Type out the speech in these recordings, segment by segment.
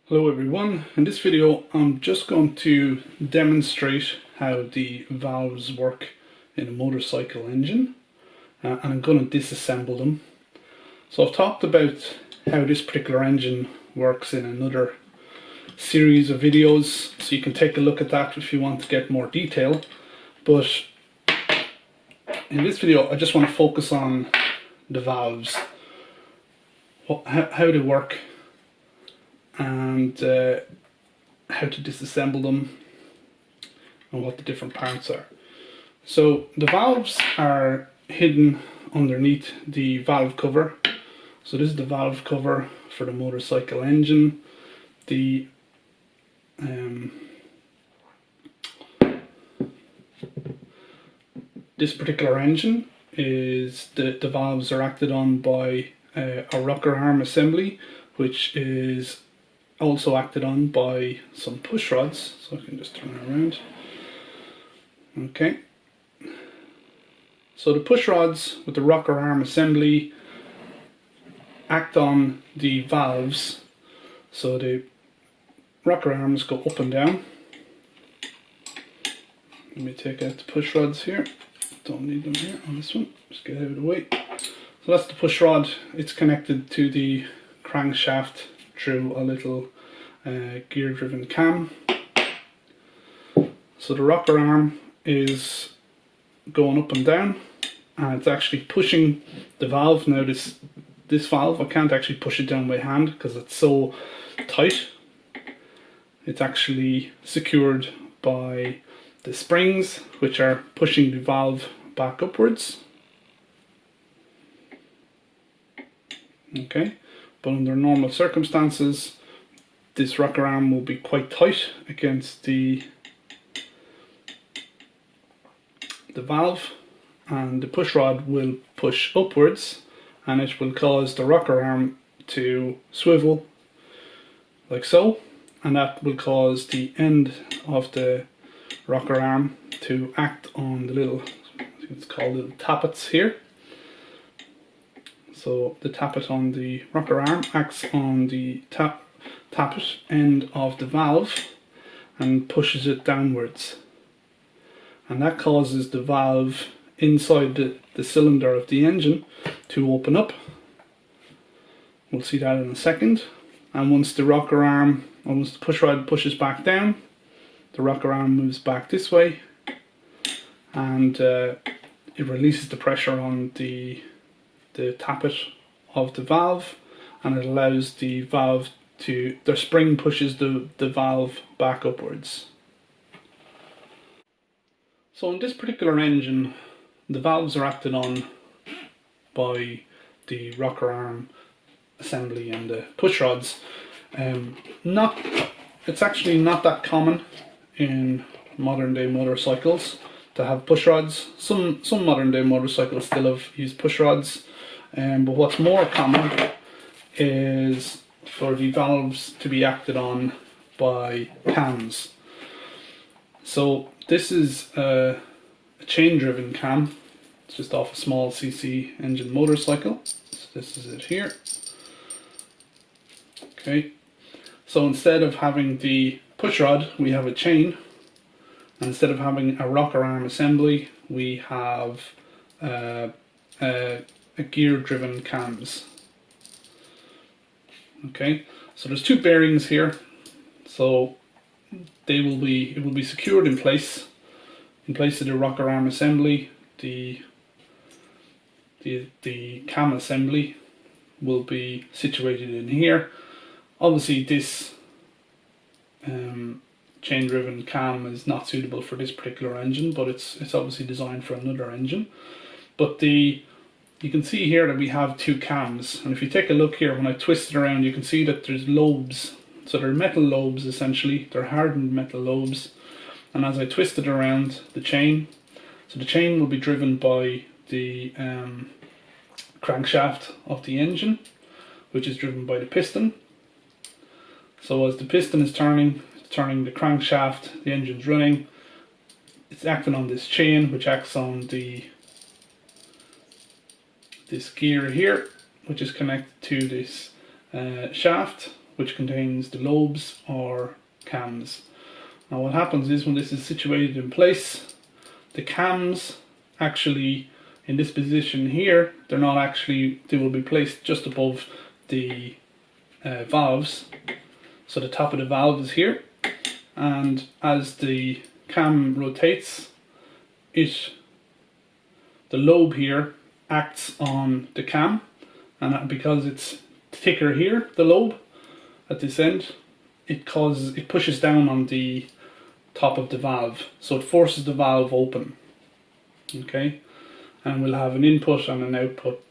Hello everyone, in this video I'm just going to demonstrate how the valves work in a motorcycle engine and I'm going to disassemble them. So I've talked about how this particular engine works in another series of videos, so you can take a look at that if you want to get more detail, but in this video I just want to focus on the valves, how they work, and how to disassemble them and what the different parts are. So the valves are hidden underneath the valve cover. So this is the valve cover for the motorcycle engine. This particular engine is the valves are acted on by a rocker arm assembly, which is also acted on by some push rods, so I can just turn it around. Okay, so the push rods with the rocker arm assembly act on the valves, so the rocker arms go up and down. Let me take out the push rods here, don't need them here on this one, just get out of the way. So that's the push rod, it's connected to the crankshaft through a little gear driven cam. So the rocker arm is going up and down and it's actually pushing the valve. Now this valve, I can't actually push it down by hand because it's so tight. It's actually secured by the springs which are pushing the valve back upwards. Okay, but under normal circumstances this rocker arm will be quite tight against the valve, and the push rod will push upwards and it will cause the rocker arm to swivel like so, and that will cause the end of the rocker arm to act on the little, I think it's called little tappets here. So the tappet on the rocker arm acts on the tappet end of the valve and pushes it downwards, and that causes the valve inside the cylinder of the engine to open up. We'll see that in a second. And once the rocker arm, or once the push rod pushes back down, the rocker arm moves back this way and it releases the pressure on the tappet of the valve, and it allows the valve to, the spring pushes the valve back upwards. So in this particular engine the valves are acted on by the rocker arm assembly and the push rods. It's actually not that common in modern day motorcycles to have push rods. Some modern day motorcycles still use push rods, but what's more common is for the valves to be acted on by cams. So this is a chain driven cam. It's just off a small CC engine motorcycle. So this is it here. Okay, so instead of having the push rod we have a chain, and instead of having a rocker arm assembly we have a gear driven cams. Okay, so there's two bearings here, so it will be secured in place of the rocker arm assembly. The cam assembly will be situated in here. Obviously this chain driven cam is not suitable for this particular engine, but it's obviously designed for another engine. But you can see here that we have two cams, and if you take a look here, when I twist it around you can see that there's lobes. So they're metal lobes essentially, they're hardened metal lobes, and as I twist it around the chain, so the chain will be driven by the crankshaft of the engine, which is driven by the piston. So as the piston is turning, it's turning the crankshaft, the engine's running, it's acting on this chain which acts on this gear here, which is connected to this shaft, which contains the lobes or cams. Now what happens is when this is situated in place, the cams actually in this position here, they will be placed just above the valves. So the top of the valve is here, and as the cam rotates, the lobe here acts on the cam, and because it's thicker here, the lobe at this end, it pushes down on the top of the valve, so it forces the valve open. Okay, and we'll have an input and an output,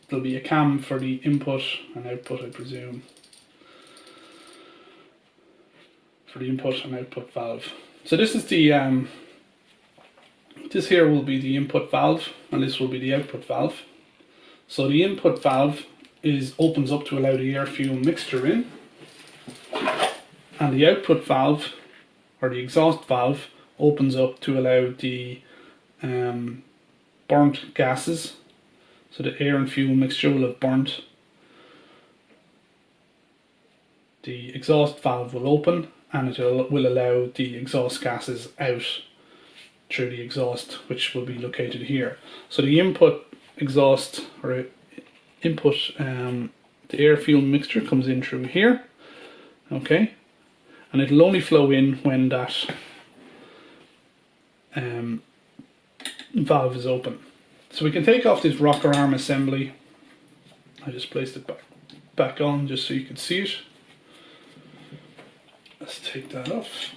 there'll be a cam for the input and output, I presume, for the input and output valve. So this is the this here will be the input valve, and this will be the output valve. So the input valve opens up to allow the air fuel mixture in, and the output valve, or the exhaust valve, opens up to allow the burnt gases. So the air and fuel mixture will have burnt. The exhaust valve will open, and it will allow the exhaust gases out through the exhaust, which will be located here. So the input exhaust, or input, the air fuel mixture comes in through here. Okay, and it'll only flow in when that valve is open. So we can take off this rocker arm assembly. I just placed it back on just so you can see it. Let's take that off.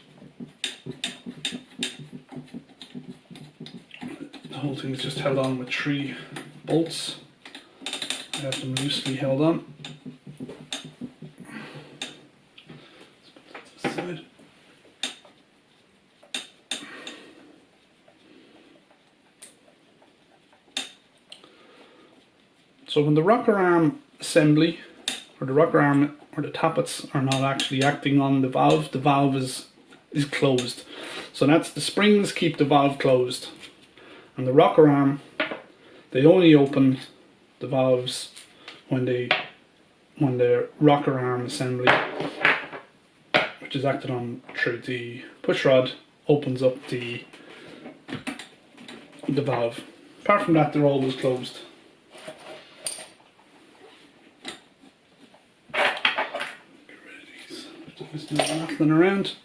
The whole thing is just held on with 3 bolts. I have them loosely held on. Let's put that to the side. So when the rocker arm assembly, or the rocker arm or the tappets are not actually acting on the valve is closed. So that's the springs keep the valve closed. And the rocker arm, they only open the valves when the rocker arm assembly, which is acted on through the push rod, opens up the valve. Apart from that, they're always closed. Get rid of these. There's no rattling around.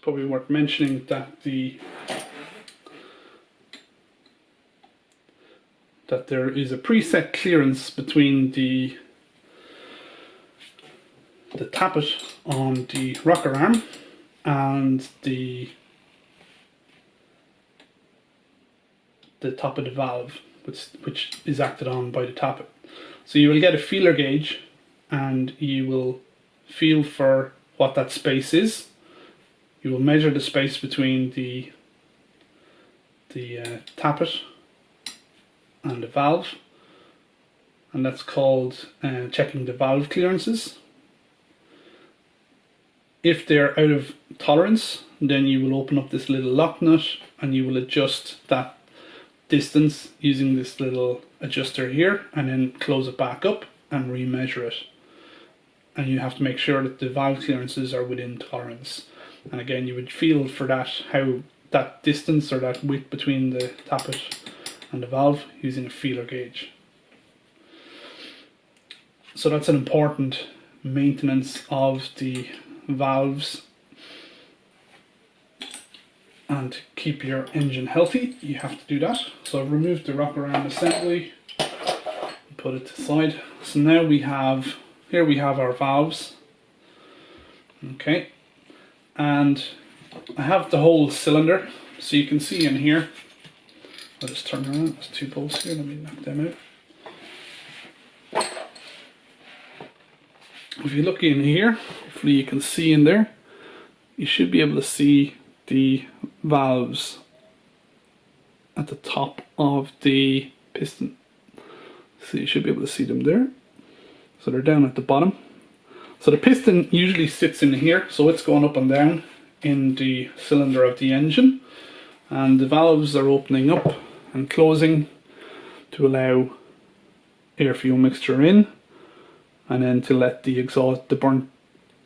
Probably worth mentioning that there is a preset clearance between the tappet on the rocker arm and the top of the valve, which is acted on by the tappet. So you will get a feeler gauge, and you will feel for what that space is. You will measure the space between the tappet and the valve, and that's called checking the valve clearances. If they're out of tolerance, then you will open up this little lock nut and you will adjust that distance using this little adjuster here, and then close it back up and remeasure it. And you have to make sure that the valve clearances are within tolerance. And again, you would feel for that, how that distance or that width between the tappet and the valve using a feeler gauge. So that's an important maintenance of the valves, and to keep your engine healthy, you have to do that. So I've removed the rocker arm assembly and put it to the side. So now we have our valves. Okay. And I have the whole cylinder, so you can see in here. I'll just turn around, there's 2 bolts here, let me knock them out. If you look in here, hopefully you can see in there, you should be able to see the valves at the top of the piston. So you should be able to see them there. So they're down at the bottom. So the piston usually sits in here, so it's going up and down in the cylinder of the engine, and the valves are opening up and closing to allow air fuel mixture in, and then to let the burnt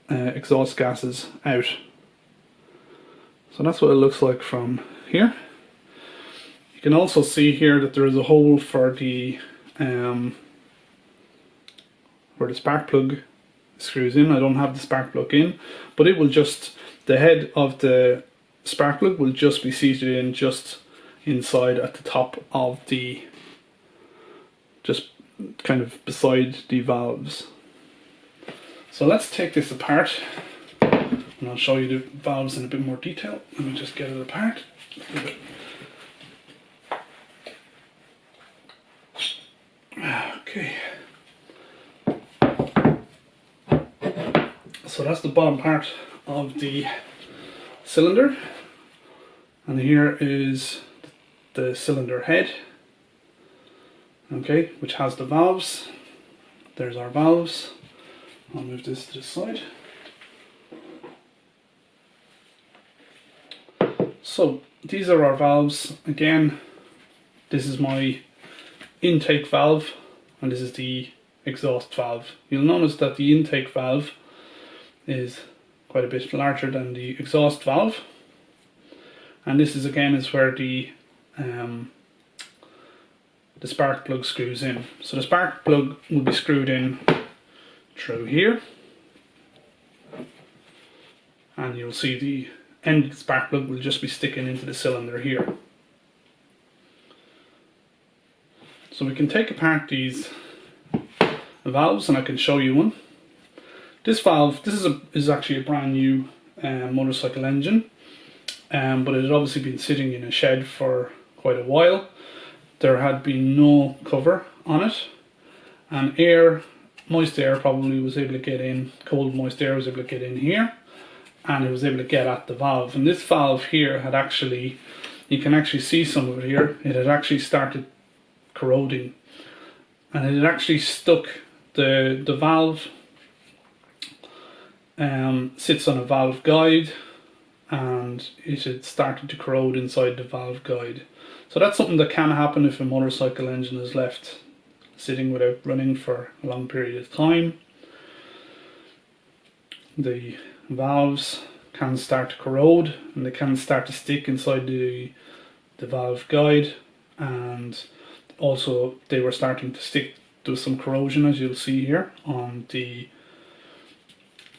exhaust gases out. So that's what it looks like from here. You can also see here that there is a hole for the spark plug screws in. I don't have the spark plug in, but it will just, the head of the spark plug will just be seated in just inside at the top of the, just kind of beside the valves. So let's take this apart and I'll show you the valves in a bit more detail. Let me just get it apart. Okay. So that's the bottom part of the cylinder, and here is the cylinder head, okay, which has the valves. There's our valves. I'll move this to the side. So these are our valves. Again, this is my intake valve and this is the exhaust valve. You'll notice that the intake valve is quite a bit larger than the exhaust valve, and this is again is where the spark plug screws in. So the spark plug will be screwed in through here, and you'll see the end of the spark plug will just be sticking into the cylinder here. So we can take apart these valves and I can show you one. This valve, this is actually a brand new motorcycle engine, but it had obviously been sitting in a shed for quite a while. There had been no cover on it, and moist air probably was able to get in, cold moist air was able to get in here, and it was able to get at the valve. And this valve here had actually, you can actually see some of it here, it had actually started corroding, and it had actually stuck, the valve sits on a valve guide, and it had started to corrode inside the valve guide. So that's something that can happen if a motorcycle engine is left sitting without running for a long period of time. The valves can start to corrode and they can start to stick inside the valve guide, and also they were starting to stick. There was some corrosion, as you'll see here, on the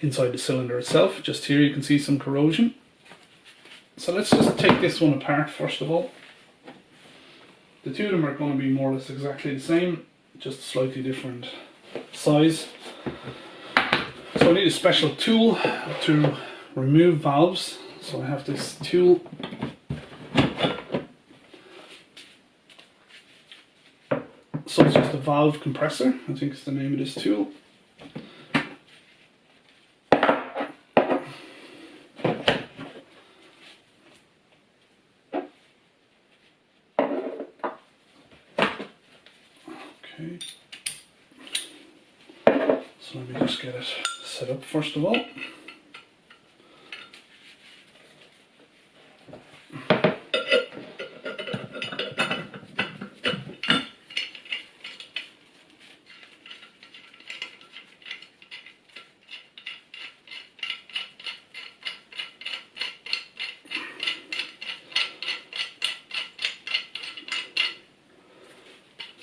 inside the cylinder itself. Just here you can see some corrosion. So let's just take this one apart first of all. The two of them are going to be more or less exactly the same, just slightly different size. So I need a special tool to remove valves. So I have this tool. So it's just a valve compressor, I think is the name of this tool. Okay. So let me just get it set up first of all.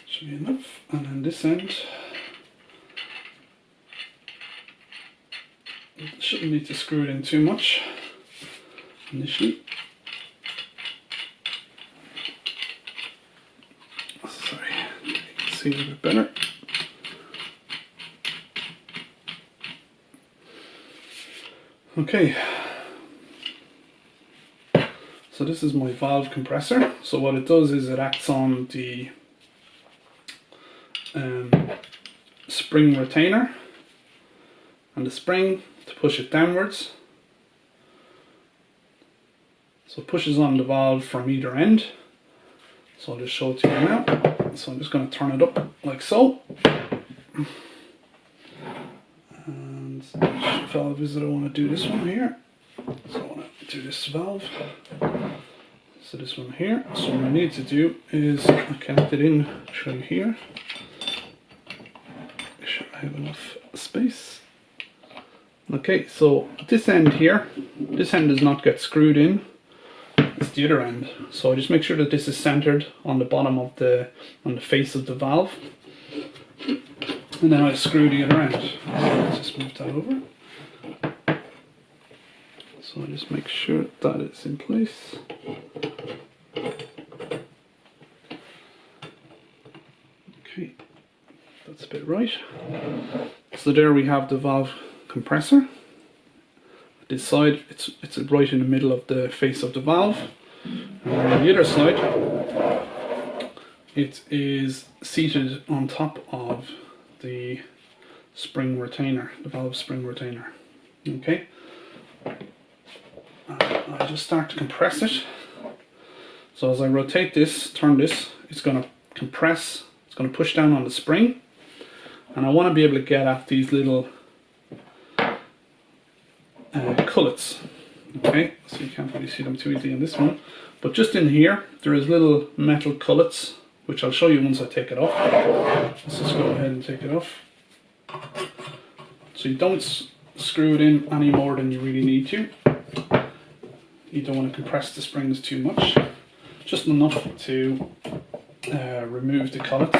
Should be enough, and then this end shouldn't need to screw it in too much initially. Sorry, you can see it a bit better. Okay, so this is my valve compressor. So what it does is it acts on the spring retainer and the spring to push it downwards. So it pushes on the valve from either end. So I'll just show it to you now. So I'm just going to turn it up like so. And which valve is it? I want to do this one here. So I want to do this valve. So this one here. So what I need to do is connect it in, show you here. Make sure I have enough space. Okay, so this end here, this end does not get screwed in. It's the other end. So I just make sure that this is centered on the bottom of on the face of the valve. And then I screw the other end. Let's just move that over. So I just make sure that it's in place. Okay, that's a bit right. So there we have the valve compressor. This side, it's right in the middle of the face of the valve. And on the other side, it is seated on top of the spring retainer, the valve spring retainer. Okay. I just start to compress it. So as I rotate this, turn this, it's going to compress, it's going to push down on the spring. And I want to be able to get at these little collets. Okay, so you can't really see them too easily in this one. But just in here, there is little metal collets, which I'll show you once I take it off. Let's just go ahead and take it off. So you don't screw it in any more than you really need to. You don't want to compress the springs too much. Just enough to remove the collets.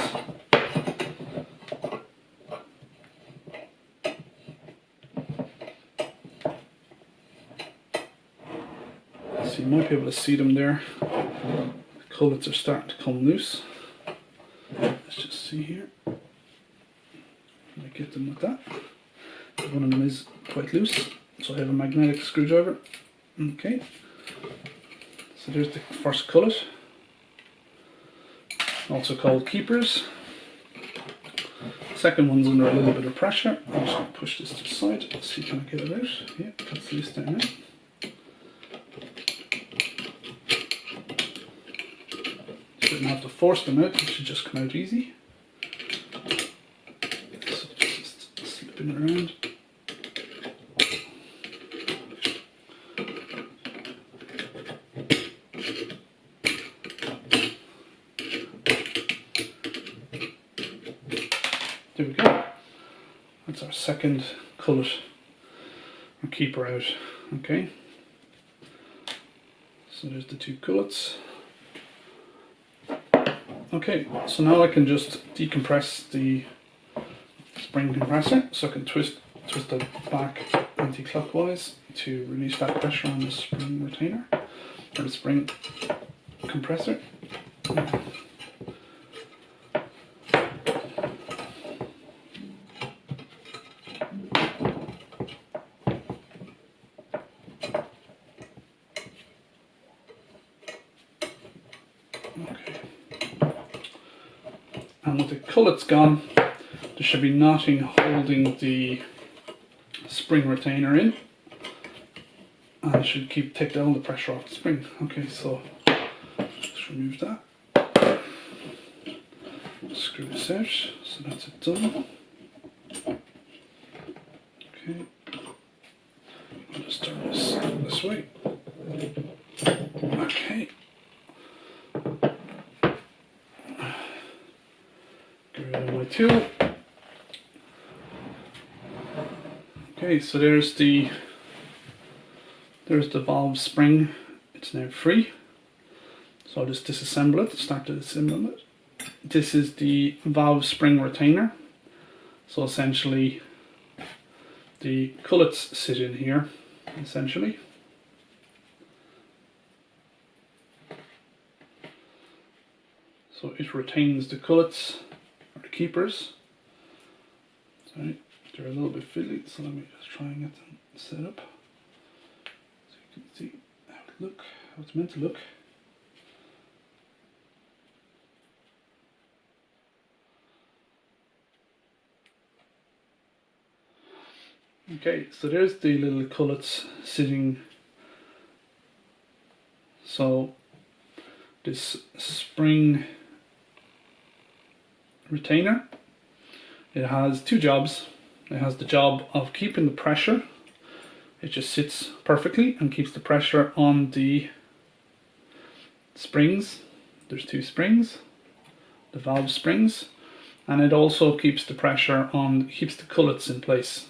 So you might be able to see them there. The collets are starting to come loose. Let's just see here. I get them like that. One of them is quite loose, so I have a magnetic screwdriver. Okay. So there's the first collet, also called keepers. Second one's under a little bit of pressure. I'm just going to push this to the side. Let's see, can I get it out? Yeah, that's loose down there. Shouldn't have to force them out, it should just come out easy. So just slipping it around. There we go. That's our second collet or keeper out. Okay. So there's the two collets. Okay, so now I can just decompress the spring compressor. So I can twist it back anti-clockwise to release that pressure on the spring retainer or the spring compressor. And with the collets gone, there should be nothing holding the spring retainer in, and it should take down the pressure off the spring. Okay, so let's remove that. Screw this out, so that's it done. Okay, I'll just turn this way. Okay. Get rid of my tool. Okay, so there's the valve spring. It's now free. So I'll just disassemble it, start to disassemble it. This is the valve spring retainer. So essentially the collets sit in here, essentially. So it retains the collets, or the keepers. Sorry, they're a little bit fiddly, so let me just try and get them set up. So you can see how it's meant to look. Okay, so there's the little collets sitting. So this spring retainer. It has two jobs. It has the job of keeping the pressure. It just sits perfectly and keeps the pressure on the springs. There's two springs, the valve springs, and it also keeps the pressure on, keeps the collets in place.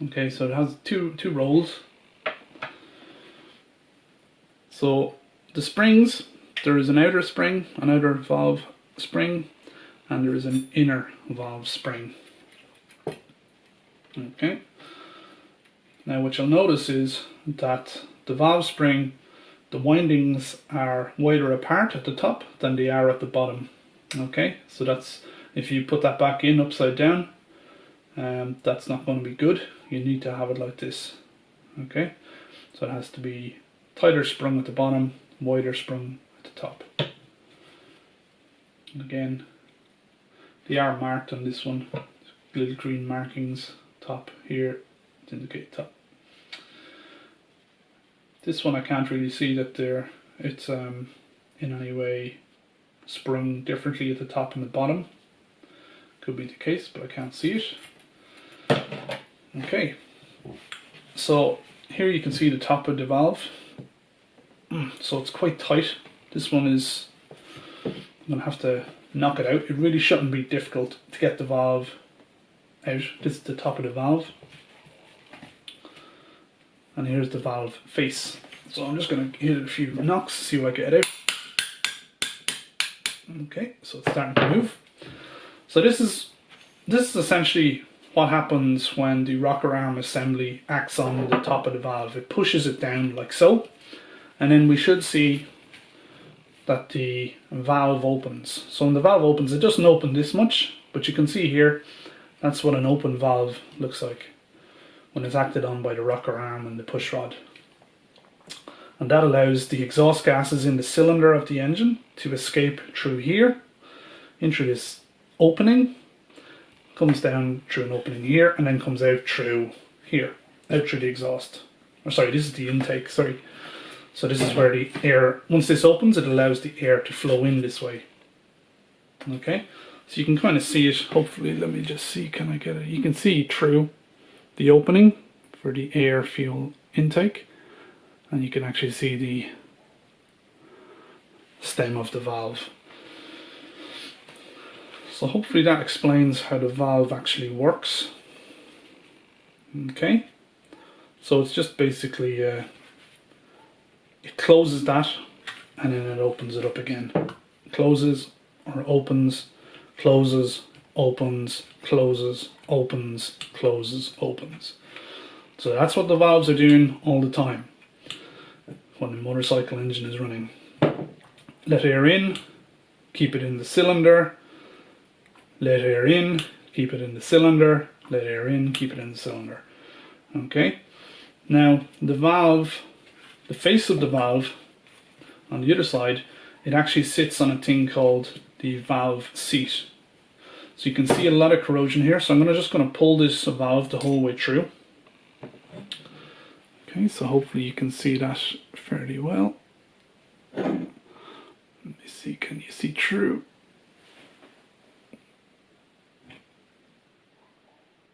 Okay, so it has two roles. So the springs, there is an outer spring, an outer valve spring, and there is an inner valve spring. Okay. Now what you'll notice is that the valve spring, the windings are wider apart at the top than they are at the bottom. Okay, so that's, if you put that back in upside down, that's not going to be good. You need to have it like this. Okay, so it has to be tighter sprung at the bottom, wider sprung at the top. And again, they are marked on this one, little green markings, top here to indicate top. This one I can't really see that it's in any way sprung differently at the top and the bottom. Could be the case, but I can't see it. Okay, so here you can see the top of the valve. So it's quite tight. This one is, I'm going to have to knock it out. It really shouldn't be difficult to get the valve out. This is the top of the valve. And here's the valve face. So I'm just going to hit it a few knocks, see what I get out. Okay, so it's starting to move. So this is essentially what happens when the rocker arm assembly acts on the top of the valve. It pushes it down like so, and then we should see that the valve opens. So when the valve opens, it doesn't open this much, but you can see here, that's what an open valve looks like when it's acted on by the rocker arm and the push rod. And that allows the exhaust gases in the cylinder of the engine to escape through here, into this opening, comes down through an opening here, and then comes out through here, out through the exhaust. Or sorry, this is the intake, sorry. So this is where the air, once this opens, it allows the air to flow in this way. Okay, so you can kind of see it, hopefully, let me just see, can I get it? You can see through the opening for the air fuel intake, and you can actually see the stem of the valve. So hopefully that explains how the valve actually works. Okay, so it's just basically it closes that and then it opens it up again. Closes or opens, closes, opens, closes, opens, closes, opens. So that's what the valves are doing all the time when the motorcycle engine is running. Let air in, keep it in the cylinder. Let air in, keep it in the cylinder. Let air in, keep it in the cylinder. Okay. Now the valve, the face of the valve on the other side, it actually sits on a thing called the valve seat. So you can see a lot of corrosion here. So I'm just going to pull this valve the whole way through. Okay, so hopefully you can see that fairly well. Let me see, can you see through?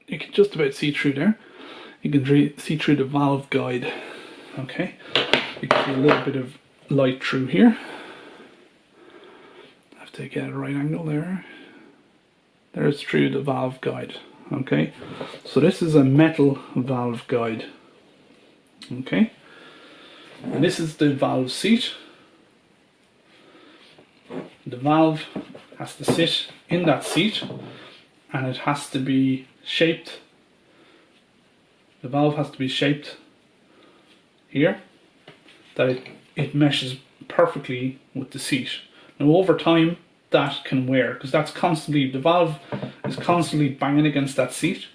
You can just about see through there. You can see through the valve guide. Okay, you can see a little bit of light through here. I have to get a right angle there. There's through the valve guide. Okay, so this is a metal valve guide. Okay, and this is the valve seat. The valve has to sit in that seat, and it has to be shaped. The valve has to be shaped here that it meshes perfectly with the seat. Now over time that can wear, because that's constantly, the valve is constantly banging against that seat,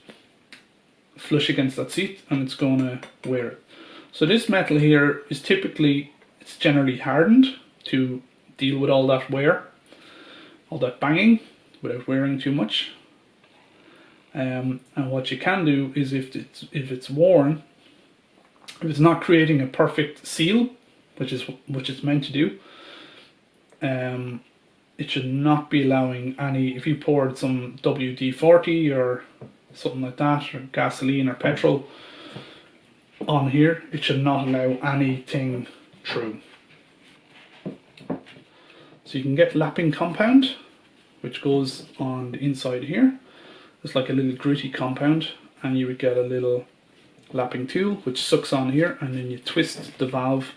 flush against that seat, and it's going to wear it. So this metal here is typically, it's generally hardened to deal with all that wear, all that banging, without wearing too much. And what you can do is if it's worn, if it's not creating a perfect seal, which it's meant to do, it it should not be allowing any, if you poured some WD-40 or something like that, or gasoline or petrol on here, it should not allow anything through. So you can get lapping compound, which goes on the inside here. It's like a little gritty compound, and you would get a little lapping tool which sucks on here, and then you twist the valve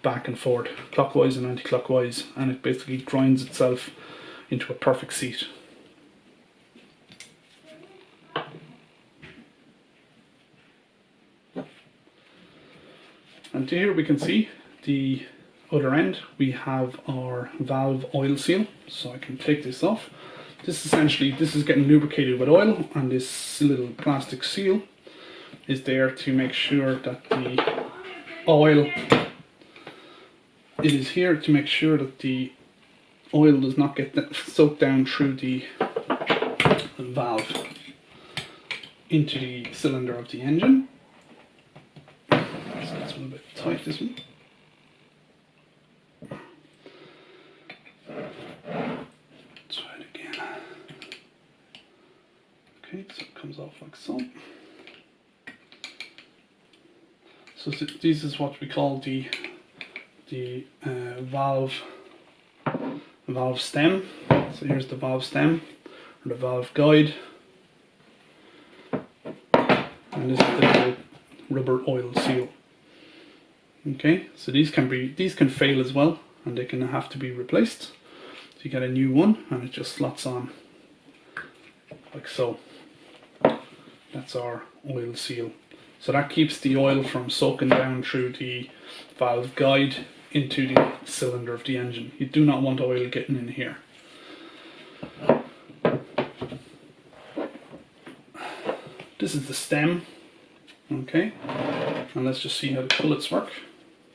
back and forth, clockwise and anti-clockwise, and it basically grinds itself into a perfect seat. And here we can see the other end, we have our valve oil seal. So I can take this off. This is getting lubricated with oil, and this little plastic seal is there to make sure that the oil, it is here to make sure that the oil does not get soaked down through the valve into the cylinder of the engine. So that's a little bit tight, this one. Try it again. Okay, so it comes off like so. So this is what we call the valve stem. So here's the valve stem, or the valve guide, and this is the little rubber oil seal. Okay, so these can fail as well, and they can have to be replaced. So you get a new one, and it just slots on like so. That's our oil seal. So that keeps the oil from soaking down through the valve guide into the cylinder of the engine. You do not want oil getting in here. This is the stem, okay, and let's just see how the collets work.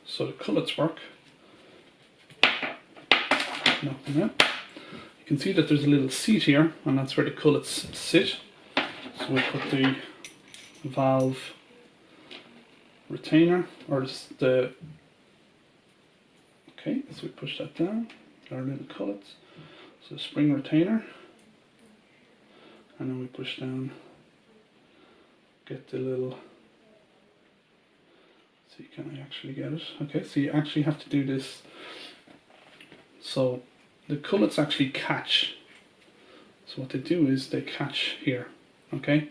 So the collets work, knock them out. You can see that there's a little seat here, and that's where the collets sit. So we put the valve retainer, or okay, so we push that down, our little collets, so spring retainer, and then we push down, get the little, see, can I actually get it? Okay, so you actually have to do this, so the collets actually catch, so what they do is they catch here, okay,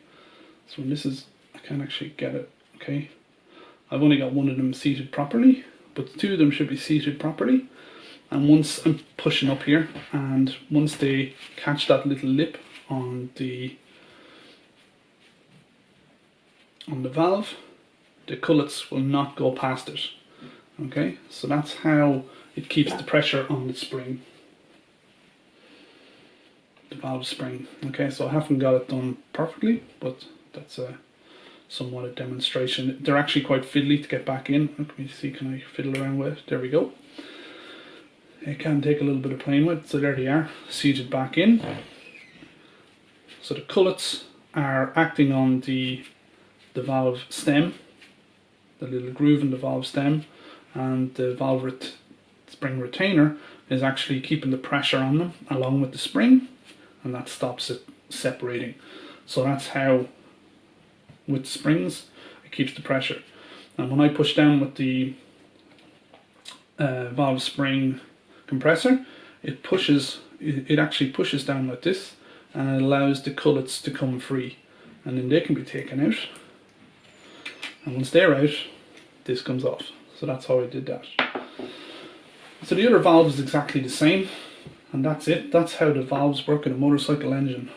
so when this is, I can't actually get it, okay, I've only got one of them seated properly, but the two of them should be seated properly. And once I'm pushing up here, and once they catch that little lip on the valve, the collets will not go past it. Okay, so that's how it keeps the pressure on the spring, the valve spring. Okay, so I haven't got it done perfectly, but that's somewhat a demonstration. They're actually quite fiddly to get back in. Let me see, can I fiddle around with it? There we go. It can take a little bit of playing with. So there they are, seated back in. So the collets are acting on the valve stem, the little groove in the valve stem, and the valve spring retainer is actually keeping the pressure on them along with the spring, and that stops it separating. So that's how, with springs, it keeps the pressure. And when I push down with the valve spring compressor, it actually pushes down like this, and it allows the collets to come free, and then they can be taken out, and once they're out, this comes off. So that's how I did that. So the other valve is exactly the same, and that's it. That's how the valves work in a motorcycle engine.